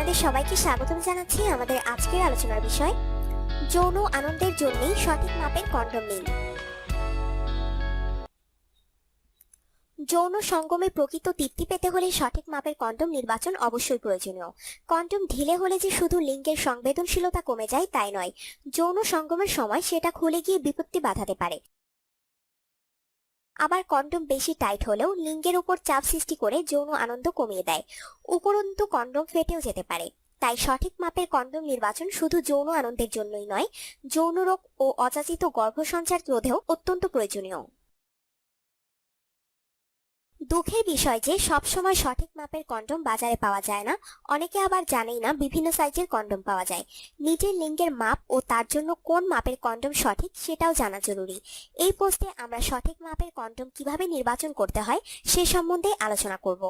আপনাদের সবাইকে স্বাগতম জানাচ্ছি আমাদের আজকের আলোচনার বিষয় যৌন আনন্দের জন্যই সঠিক মাপের কন্ডম নিন। যৌন সঙ্গমে প্রকৃত তৃপ্তি পেতে হলে সঠিক মাপের কন্ডম নির্বাচন অবশ্যই প্রয়োজনীয়। কন্ডম ঢিলে হলে যে শুধু লিঙ্গের সংবেদনশীলতা কমে যায় তাই নয়, যৌন সঙ্গমের সময় সেটা খুলে গিয়ে বিপত্তি বাধাতে পারে। আবার কন্ডম বেশি টাইট হলেও লিঙ্গের উপর চাপ সৃষ্টি করে যৌন আনন্দ কমিয়ে দেয়। উপরন্তু কন্ডম ফেটেও যেতে পারে। তাই সঠিক মাপের কন্ডম নির্বাচন শুধু যৌন আনন্দের জন্যই নয়, যৌন রোগ ও অযাচিত গর্ভসঞ্চার রোধেও অত্যন্ত প্রয়োজনীয়। দুঃখের বিষয় যে সবসময় সঠিক মাপের কন্ডম বাজারে পাওয়া যায় না। অনেকে আবার জানেই না বিভিন্ন সাইজের কন্ডম পাওয়া যায়। নিজের লিঙ্গের মাপ ও তার জন্য কোন মাপের কন্ডম সঠিক সেটাও জানা জরুরি। এই পোস্টে আমরা সঠিক মাপের কন্ডম কিভাবে নির্বাচন করতে হয় সে সম্বন্ধে আলোচনা করব।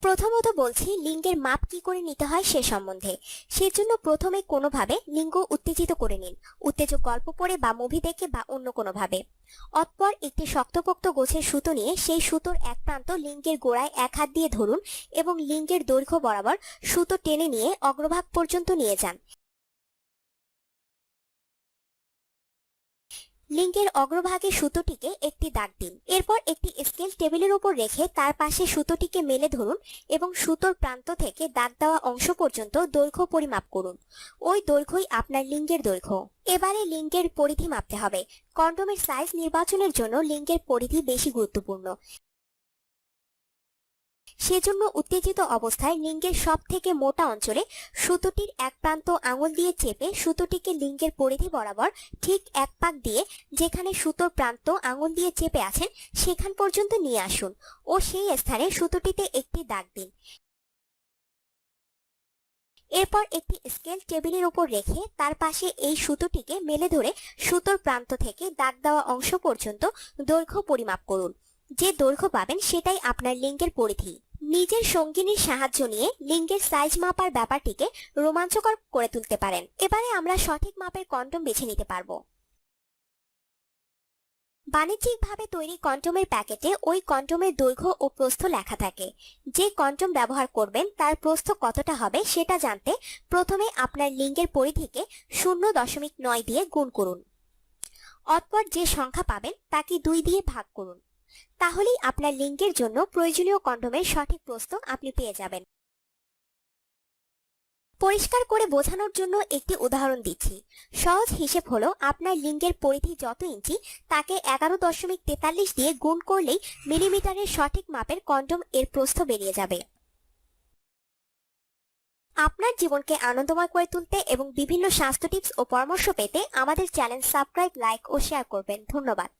প্রথমত বলছি লিঙ্গের মাপ কি করে নিতে হয় সে সম্বন্ধে। সেজন্য প্রথমে কোনোভাবে লিঙ্গ উত্তেজিত করে নিন, উত্তেজক গল্প পড়ে বা মুভি দেখে বা অন্য কোনোভাবে। অতঃপর একটি শক্তপোক্ত গোছের সুতো নিয়ে সেই সুতোর এক প্রান্ত লিঙ্গের গোড়ায় এক হাত দিয়ে ধরুন এবং লিঙ্গের দৈর্ঘ্য বরাবর সুতো টেনে নিয়ে অগ্রভাগ পর্যন্ত নিয়ে যান। লিঙ্গের অগ্রভাগে সুতোটিকে একটি দাগ দিন। এরপর একটি স্কেল টেবিলের উপর রেখে তার পাশে সুতোটিকে মেলে ধরুন এবং সুতোর প্রান্ত থেকে দাগ দেওয়া অংশ পর্যন্ত দৈর্ঘ্য পরিমাপ করুন। ওই দৈর্ঘ্যই আপনার লিঙ্গের দৈর্ঘ্য। এবারে লিঙ্গের পরিধি মাপতে হবে। কন্ডোমের সাইজ নির্বাচনের জন্য লিঙ্গের পরিধি বেশি গুরুত্বপূর্ণ। সেজন্য উত্তেজিত অবস্থায় লিঙ্গের সব থেকে মোটা অঞ্চলে সুতোটির এক প্রান্ত আঙুল দিয়ে চেপে সুতোটিকে লিঙ্গের পরিধি বরাবর ঠিক এক পাক দিয়ে যেখানে সুতোর প্রান্ত আঙুল দিয়ে চেপে আছেন সেখান পর্যন্ত নিয়ে আসুন ও সেই স্থানে সুতোটিতে একটি দাগ দিন। এরপর একটি স্কেল টেবিলের উপর রেখে তার পাশে এই সুতোটিকে মেলে ধরে সুতোর প্রান্ত থেকে দাগ দেওয়া অংশ পর্যন্ত দৈর্ঘ্য পরিমাপ করুন। যে দৈর্ঘ্য পাবেন সেটাই আপনার লিঙ্গের পরিধি। নিজের সঙ্গিনীর সাহায্য নিয়ে লিঙ্গের সাইজ মাপার ব্যাপারটিকে রোমাঞ্চকর করে তুলতে পারেন। এবারে আমরা সঠিক মাপের কন্ডম বেছে নিতে পারবো। বাণিজ্যিকভাবে তৈরি কন্ডমের প্যাকেটে ওই কন্ডমের দৈর্ঘ্য ও প্রস্থ লেখা থাকে। যে কন্ডম ব্যবহার করবেন তার প্রস্থ কতটা হবে সেটা জানতে প্রথমে আপনার লিঙ্গের পরিধিকে 0.9 দিয়ে গুণ করুন। অতঃপর যে সংখ্যা পাবেন তাকে 2 দিয়ে ভাগ করুন। তাহলেই আপনার লিঙ্গের জন্য প্রয়োজনীয় কন্ডোমের সঠিক প্রস্থ আপনি পেয়ে যাবেন। পরিষ্কার করে বোঝানোর জন্য একটি উদাহরণ দিচ্ছি। সহজ হিসেব হলো আপনার লিঙ্গের পরিধি যত ইঞ্চি তাকে 11.43 দিয়ে গুণ করলেই মিলিমিটারের সঠিক মাপের কন্ডোম এর প্রস্থ বেরিয়ে যাবে। আপনার জীবনকে আনন্দময় করে তুলতে এবং বিভিন্ন স্বাস্থ্য টিপস ও পরামর্শ পেতে আমাদের চ্যানেল সাবস্ক্রাইব, লাইক ও শেয়ার করবেন। ধন্যবাদ।